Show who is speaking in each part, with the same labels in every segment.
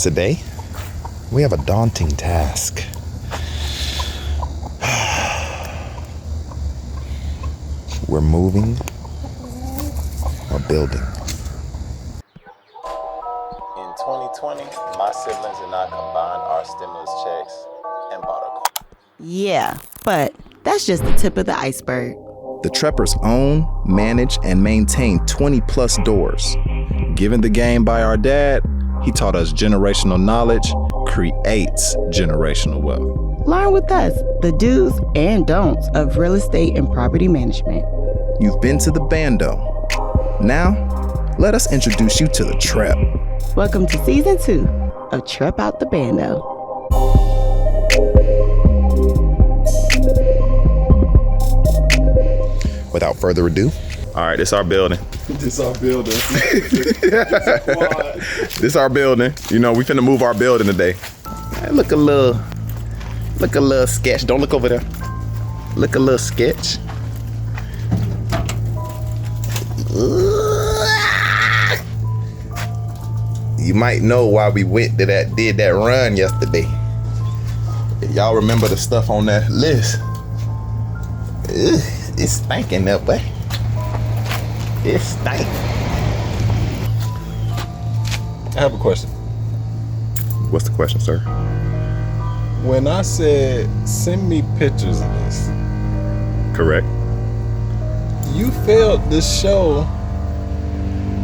Speaker 1: Today, we have a daunting task. We're moving a building.
Speaker 2: In 2020, my siblings and I combined our stimulus checks and bought a car.
Speaker 3: Yeah, but that's just the tip of the iceberg.
Speaker 1: The Treppers own, manage, and maintain 20 plus doors. Given the game by our dad, he taught us generational knowledge creates generational wealth.
Speaker 3: Learn with us the do's and don'ts of real estate and property management.
Speaker 1: You've been to the Bando. Now, let us introduce you to the Trep.
Speaker 3: Welcome to season 2 of Trep Out the Bando.
Speaker 1: Without further ado, all right, this our building.
Speaker 4: This our building.
Speaker 1: This our building. You know, we finna move our building today. Hey, look a little sketch. Don't look over there. Look a little sketch. You might know why we went to did that run yesterday. If y'all remember the stuff on that list. It's stinking up, boy. It stank.
Speaker 4: I have a question.
Speaker 1: What's the question, sir?
Speaker 4: When I said send me pictures of this,
Speaker 1: Correct.
Speaker 4: you failed to show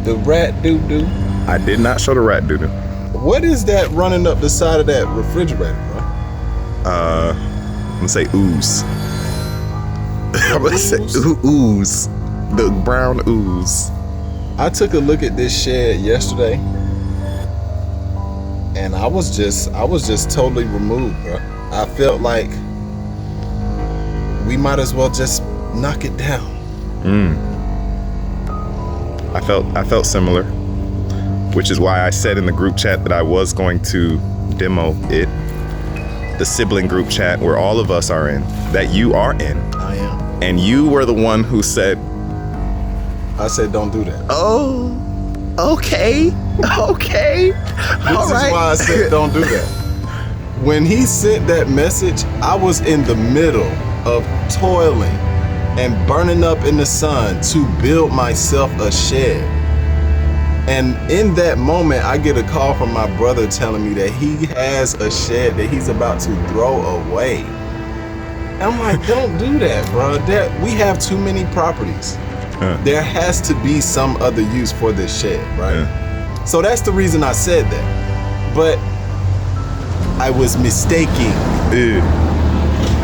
Speaker 4: the rat doo-doo.
Speaker 1: I did not show the rat doo-doo.
Speaker 4: What is that running up the side of that refrigerator, bro?
Speaker 1: I'm gonna say ooze. I'm gonna say ooze. The brown ooze.
Speaker 4: I took a look at this shed yesterday, and I was just totally removed, bro. I felt like we might as well just knock it down.
Speaker 1: I felt similar, which is why I said in the group chat that I was going to demo it. The sibling group chat where all of us are in, that you are in.
Speaker 4: I am.
Speaker 1: And you were the one who said,
Speaker 4: I said don't do that.
Speaker 1: oh, okay.
Speaker 4: This is why I said don't do that. When he sent that message, I was in the middle of toiling and burning up in the sun to build myself a shed. And in that moment, I get a call from my brother telling me that he has a shed that he's about to throw away. And I'm like, don't do that, bro. We have too many properties. There has to be some other use for this shed, right? So that's the reason I said that. But I was mistaking.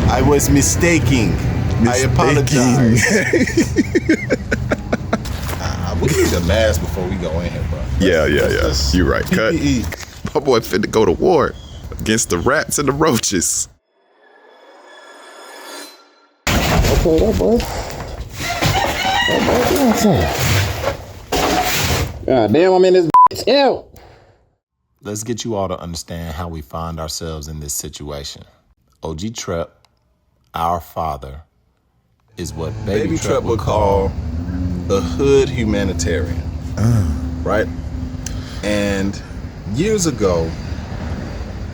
Speaker 4: I was mistaking. I apologize. We need a mask before we go in here, bro.
Speaker 1: Yeah. You're right. Cut. My boy finna go to war against the rats and the roaches.
Speaker 5: Okay, that boy. God damn, I'm in this bitch. Ew.
Speaker 2: Let's get you all to understand how we find ourselves in this situation. OG Trep, our father, is what
Speaker 4: Baby Trep would call a hood humanitarian, right? And years ago,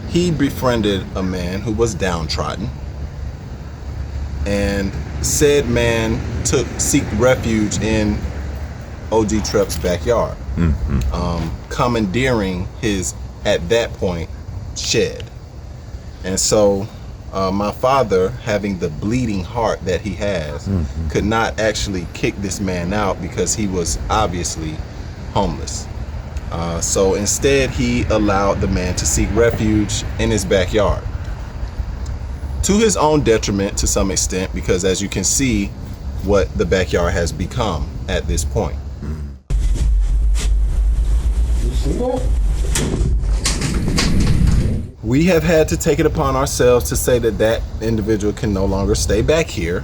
Speaker 4: he befriended a man who was downtrodden, and said man seek refuge in OG Trep's backyard, commandeering his, at that point, shed. And so my father, having the bleeding heart that he has, could not actually kick this man out because he was obviously homeless. So instead, he allowed the man to seek refuge in his backyard. To his own detriment to some extent, because as you can see, what the backyard has become at this point.
Speaker 5: You see that?
Speaker 4: We have had to take it upon ourselves to say that individual can no longer stay back here.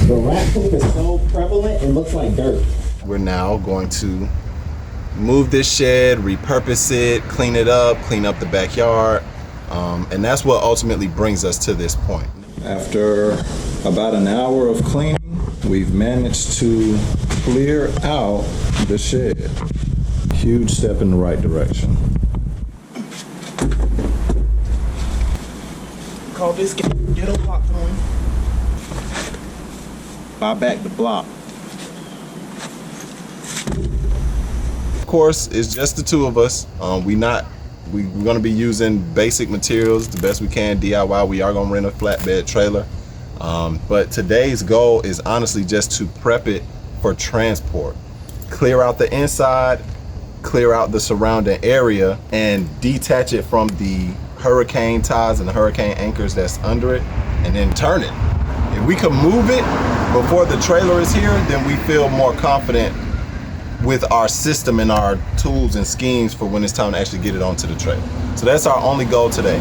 Speaker 5: The rat poop is so prevalent, it looks like dirt.
Speaker 4: We're now going to move this shed, repurpose it, clean it up, clean up the backyard. And that's what ultimately brings us to this point.
Speaker 6: After about an hour of cleaning, we've managed to clear out the shed.
Speaker 1: Huge step in the right direction.
Speaker 7: Call this ghetto block going. Buy back the block.
Speaker 4: Of course, it's just the two of us. We're gonna be using basic materials the best we can, DIY. We are gonna rent a flatbed trailer. But today's goal is honestly just to prep it for transport. Clear out the inside, clear out the surrounding area, and detach it from the hurricane ties and the hurricane anchors that's under it, and then turn it. If we can move it before the trailer is here, then we feel more confident with our system and our tools and schemes for when it's time to actually get it onto the trailer. So that's our only goal today.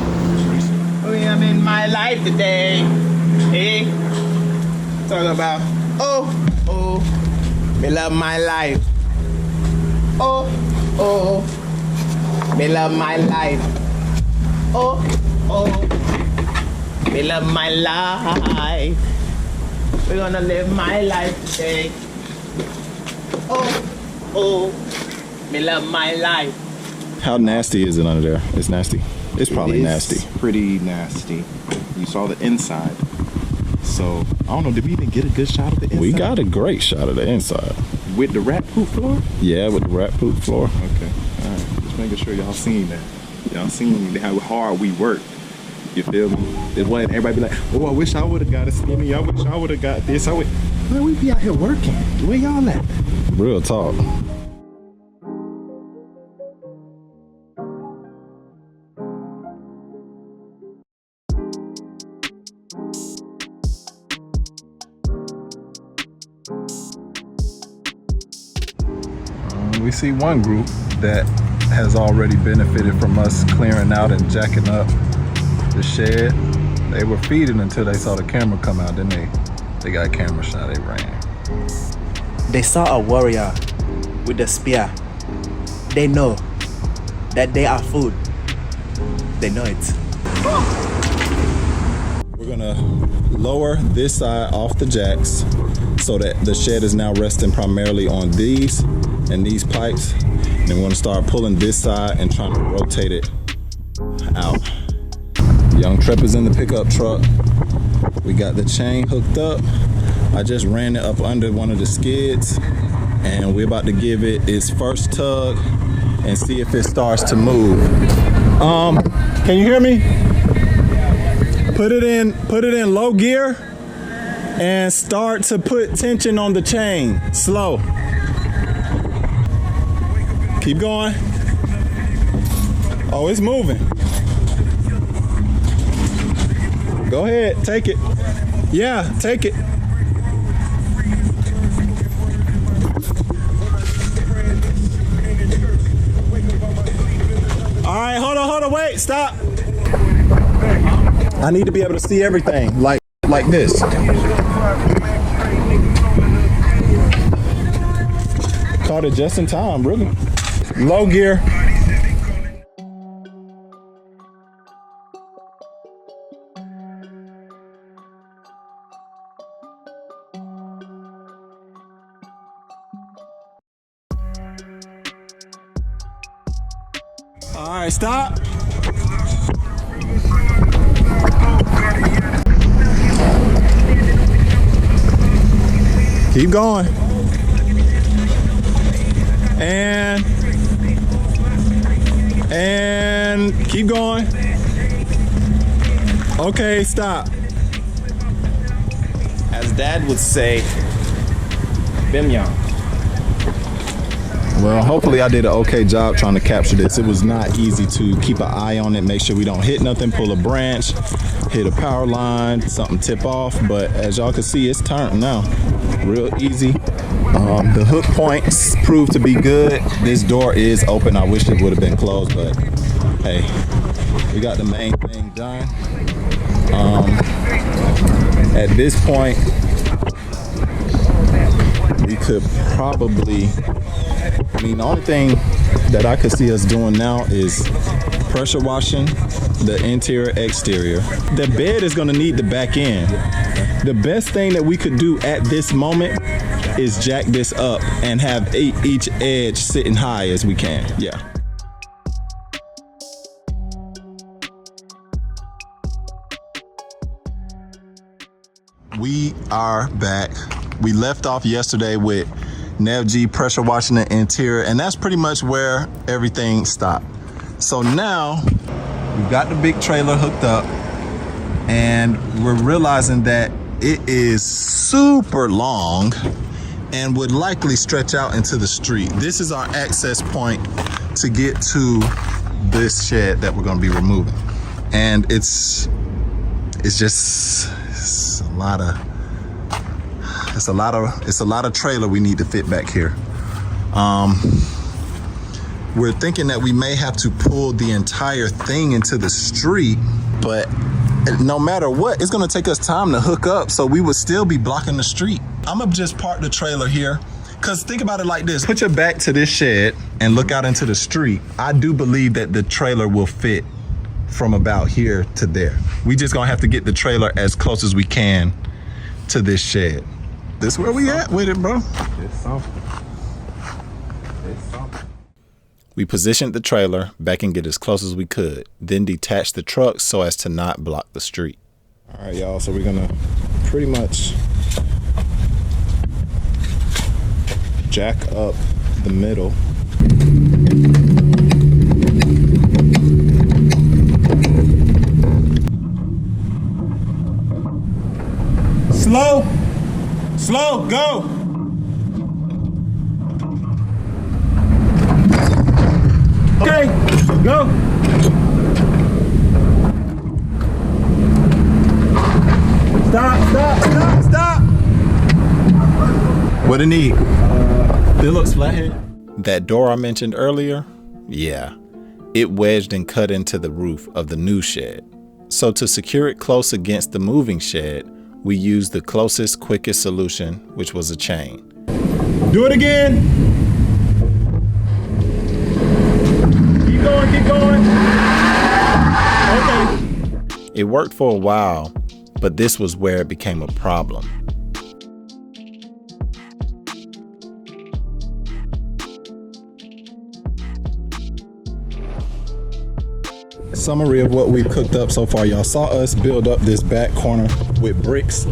Speaker 7: Oh, yeah, I'm in my life today. Hey, talk about, me love my life. Me love my life. Me love my life. We're gonna live my life today. Me love my life.
Speaker 1: How nasty is it under there? It's nasty. It's probably nasty.
Speaker 8: Pretty nasty. You saw the inside. So, I don't know, did we even get a good shot of the inside?
Speaker 1: We got a great shot of the inside.
Speaker 8: With the rat poop floor?
Speaker 1: Yeah, with the rat poop floor.
Speaker 8: Okay, all right. Just making sure y'all seen that. Y'all seen how hard we work. You feel me? It wasn't everybody be like, oh, I wish I would have got a skinny. I wish I would have got this. Man, we be out here working. Where y'all at?
Speaker 1: Real talk. We see one group that has already benefited from us clearing out and jacking up the shed. They were feeding until they saw the camera come out. Then they got a camera shot. They ran.
Speaker 9: They saw a warrior with a spear. They know that they are food. They know it.
Speaker 1: We're gonna lower this side off the jacks so that the shed is now resting primarily on these and these pipes. And then we're gonna start pulling this side and trying to rotate it out. Young Trep is in the pickup truck. We got the chain hooked up. I just ran it up under one of the skids, and we're about to give it its first tug and see if it starts to move. Can you hear me? Put it in low gear and start to put tension on the chain. Slow. Keep going. Oh, it's moving. Go ahead, take it. Yeah, take it. All right, hold on, wait, stop. I need to be able to see everything, like this. Caught it just in time, really. Low gear. All right, stop. Keep going. And keep going. Okay, stop.
Speaker 7: As Dad would say, Bimyam.
Speaker 1: Well, hopefully I did an okay job trying to capture this. It was not easy to keep an eye on it, make sure we don't hit nothing, pull a branch, hit a power line, something tip off. But as y'all can see, it's turned now. Real easy. The hook points proved to be good. This door is open. I wish it would have been closed, but hey, we got the main thing done. At this point, we could probably, the only thing that I could see us doing now is pressure washing the interior, exterior. The bed is gonna need the back end. The best thing that we could do at this moment is jack this up and have each edge sitting high as we can. Yeah. We are back. We left off yesterday with Nev G pressure washing the interior, and that's pretty much where everything stopped. So now we've got the big trailer hooked up, and we're realizing that it is super long and would likely stretch out into the street. This is our access point to get to this shed that we're gonna be removing. And it's a lot of trailer we need to fit back here. We're thinking that we may have to pull the entire thing into the street, but no matter what, it's gonna take us time to hook up, so we would still be blocking the street. I'm gonna just park the trailer here, because think about it like this. Put your back to this shed and look out into the street. I do believe that the trailer will fit from about here to there. We just gonna have to get the trailer as close as we can to this shed. This where we at with it, bro.
Speaker 8: It's something. It's something.
Speaker 2: We positioned the trailer back and get as close as we could, then detach the truck so as to not block the street.
Speaker 1: All right, y'all, so we're gonna pretty much jack up the middle. Slow, go. Okay, go. Stop. What do you need? It looks flathead.
Speaker 2: That door I mentioned earlier, yeah, it wedged and cut into the roof of the new shed. So to secure it close against the moving shed, we used the closest, quickest solution, which was a chain.
Speaker 1: Do it again. Keep going. Okay.
Speaker 2: It worked for a while, but this was where it became a problem.
Speaker 1: Summary of what we've cooked up so far. Y'all saw us build up this back corner with bricks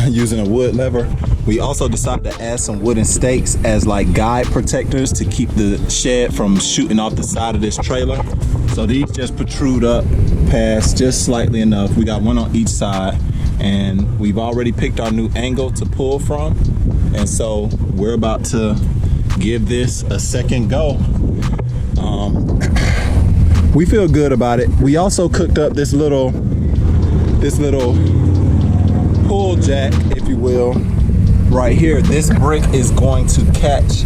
Speaker 1: using a wood lever. We also decided to add some wooden stakes as like guide protectors to keep the shed from shooting off the side of this trailer. So these just protrude up past just slightly enough. We got one on each side, and we've already picked our new angle to pull from. And so we're about to give this a second go. We feel good about it. We also cooked up this little pull jack, if you will, right here. This brick is going to catch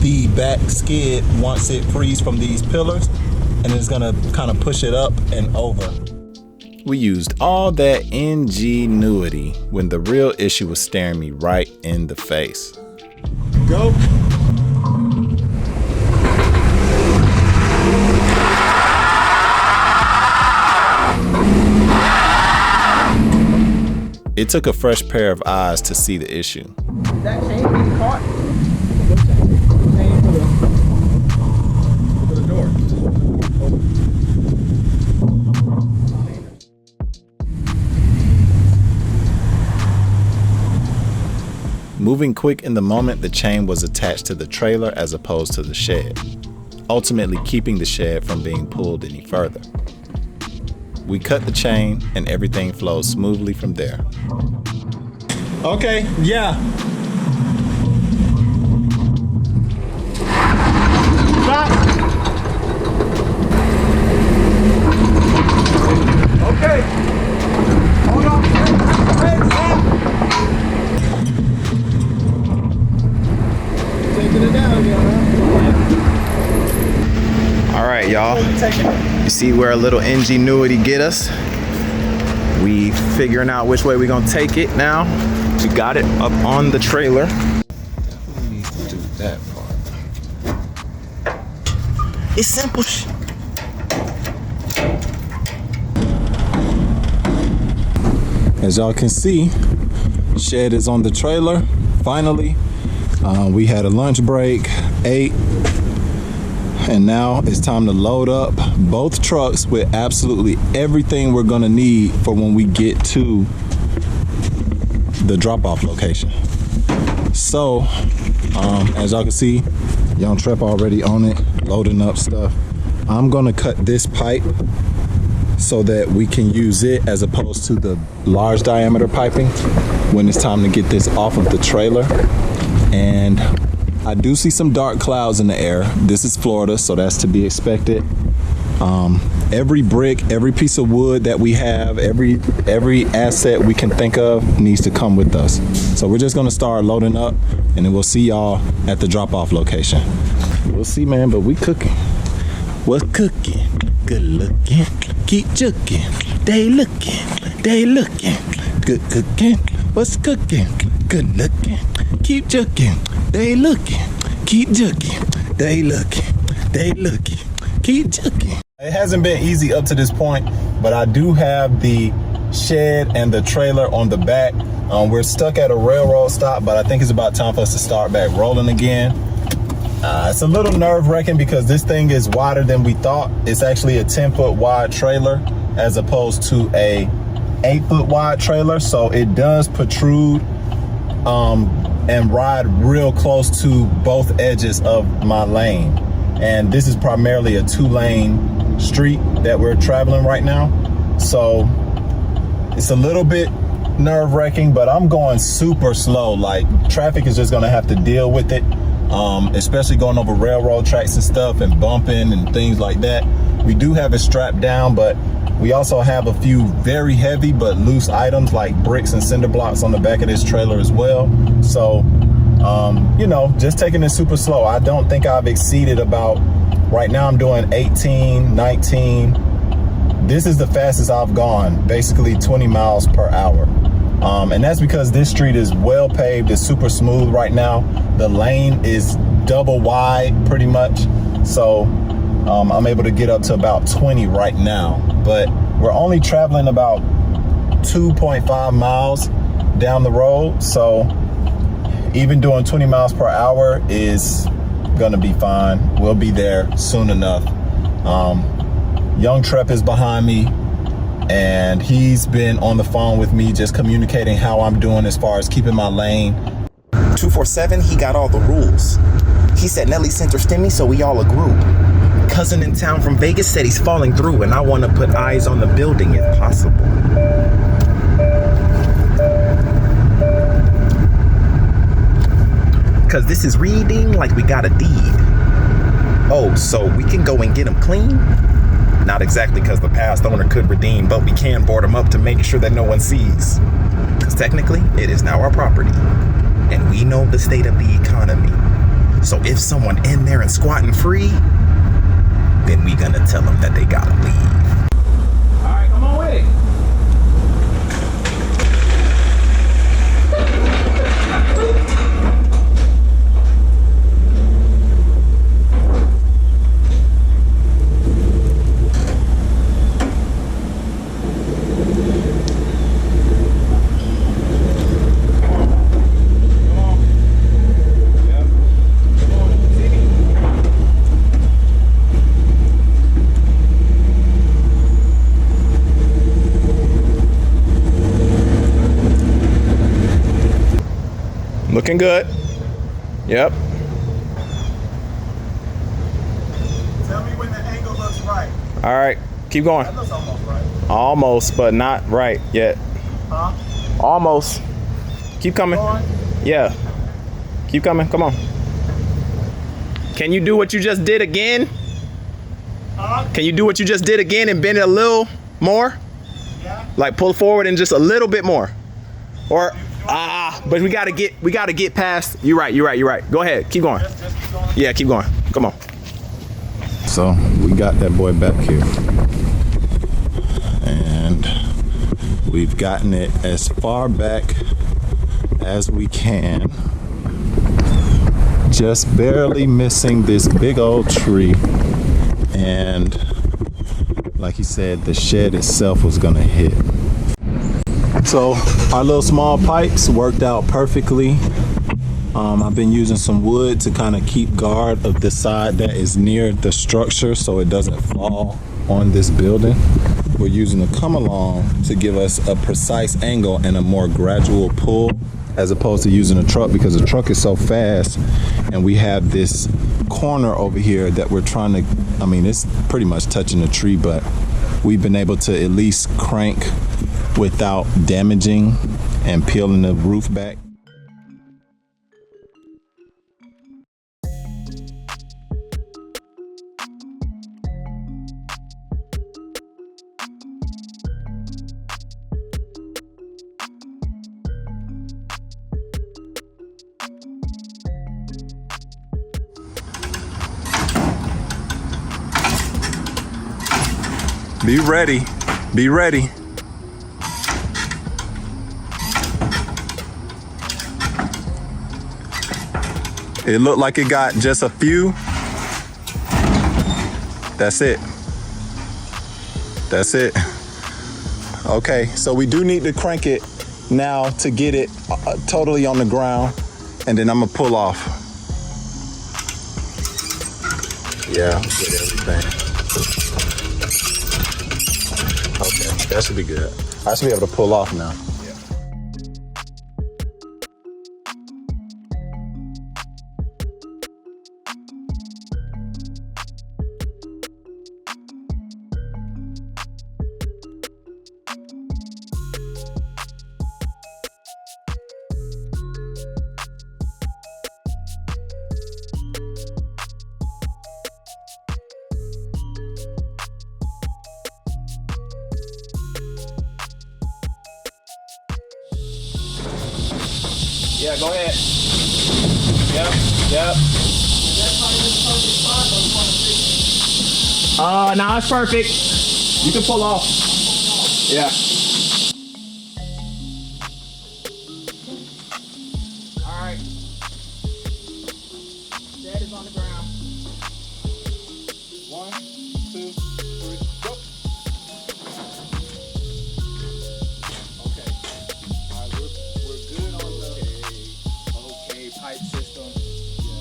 Speaker 1: the back skid once it frees from these pillars, and it's gonna kind of push it up and over.
Speaker 2: We used all that ingenuity when the real issue was staring me right in the face.
Speaker 1: Go.
Speaker 2: It took a fresh pair of eyes to see the issue.
Speaker 7: That chain being caught.
Speaker 8: For the door.
Speaker 2: Moving quick in the moment, the chain was attached to the trailer as opposed to the shed, ultimately keeping the shed from being pulled any further. We cut the chain and everything flowed smoothly from there.
Speaker 1: Okay, yeah. Stop. Okay. Hold on. Hey, stop. Taking it down, y'all. All right, y'all. You see where a little ingenuity get us? We figuring out which way we gonna take it now. We got it up on the trailer.
Speaker 2: We need to do that part.
Speaker 1: It's simple. As y'all can see, shed is on the trailer, finally. We had a lunch break, ate, and now it's time to load up both trucks with absolutely everything we're gonna need for when we get to the drop-off location. So, as y'all can see, Young Trep already on it, loading up stuff. I'm gonna cut this pipe so that we can use it as opposed to the large diameter piping when it's time to get this off of the trailer. And I do see some dark clouds in the air. This is Florida, so that's to be expected. Every brick, every piece of wood that we have, every asset we can think of needs to come with us. So we're just gonna start loading up, and then we'll see y'all at the drop-off location. We'll see, man, but we cooking. What's cooking? Good looking, keep juking. They looking, good cooking. What's cooking? Good looking, keep juking. They looking, keep juking. They looking, keep juking. It hasn't been easy up to this point, but I do have the shed and the trailer on the back. We're stuck at a railroad stop, but I think it's about time for us to start back rolling again. It's a little nerve-wracking because this thing is wider than we thought. It's actually a 10-foot wide trailer as opposed to a 8-foot wide trailer, so it does protrude and ride real close to both edges of my lane. And this is primarily a 2-lane street that we're traveling right now, so it's a little bit nerve-wracking, but I'm going super slow. Like, traffic is just gonna have to deal with it, especially going over railroad tracks and stuff and bumping and things like that. We do have it strapped down, but we also have a few very heavy but loose items like bricks and cinder blocks on the back of this trailer as well. So, you know, just taking it super slow. I don't think I've exceeded about, right now I'm doing 18, 19. This is the fastest I've gone, basically 20 miles per hour. And that's because this street is well paved, it's super smooth right now. The lane is double wide pretty much. So I'm able to get up to about 20 right now, but we're only traveling about 2.5 miles down the road. So even doing 20 miles per hour is gonna be fine. We'll be there soon enough. Young Trep is behind me, and he's been on the phone with me just communicating how I'm doing as far as keeping my lane.
Speaker 10: 247, he got all the rules. He said Nelly sent her stimmy, so we all agree. Cousin in town from Vegas said he's falling through, and I want to put eyes on the building if possible. Cause this is reading like we got a deed. Oh, so we can go and get him clean? Not exactly, because the past owner could redeem, but we can board him up to make sure that no one sees. Because technically, it is now our property. And we know the state of the economy. So if someone in there and squatting free, then we gonna tell them that they gotta leave.
Speaker 7: All right, come on with it.
Speaker 2: Looking good. Yep.
Speaker 4: Tell me when the angle looks right.
Speaker 2: All right, keep going.
Speaker 4: That looks almost right.
Speaker 2: Almost, but not right yet.
Speaker 4: Huh?
Speaker 2: Almost. Keep coming. Yeah. Keep coming. Come on. Can you do what you just did again?
Speaker 4: Huh?
Speaker 2: Can you do what you just did again and bend it a little more?
Speaker 4: Yeah.
Speaker 2: Like pull forward and just a little bit more. Or but we gotta get past. You're right. Go ahead. Keep going.
Speaker 4: Just keep going.
Speaker 2: Yeah, keep going. Come on.
Speaker 1: So we got that boy back here, and we've gotten it as far back as we can, just barely missing this big old tree. And
Speaker 2: like he said, the shed itself was gonna hit. So our little small pipes worked out perfectly. I've been using some wood to kind of keep guard of the side that is near the structure so it doesn't fall on this building. We're using a come along to give us a precise angle and a more gradual pull, as opposed to using a truck, because the truck is so fast. And we have this corner over here that we're trying to, I mean, it's pretty much touching the tree, but we've been able to at least crank without damaging and peeling the roof back. Be ready, be ready. It looked like it got just a few. That's it. That's it. Okay, so we do need to crank it now to get it totally on the ground, and then I'm gonna pull off. Yeah, get everything. Okay, that should be good. I should be able to pull off now.
Speaker 7: Yeah, go ahead. Yep. Now it's perfect. You can pull off. Yeah. All right. That is on the ground. 1, 2, 3, go. Okay. All right, we're good on the pipe system. Yeah.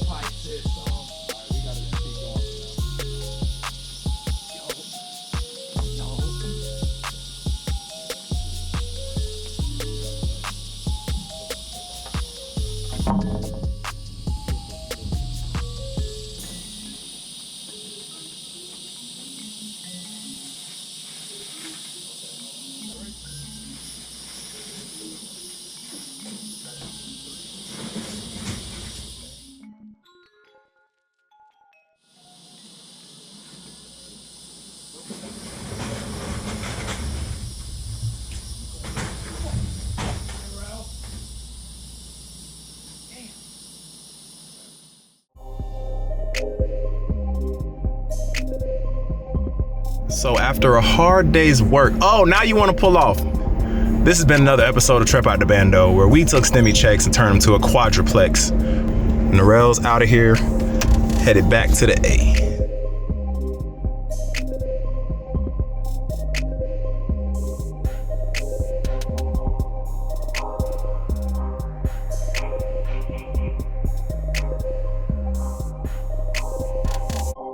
Speaker 7: Pipe system. All right, we gotta keep going
Speaker 10: So after a hard day's work, oh, now you want to pull off. This has been another episode of Trep Out to Bando, where we took STEMI checks and turned them to a quadruplex. Narel's out of here, headed back to the A.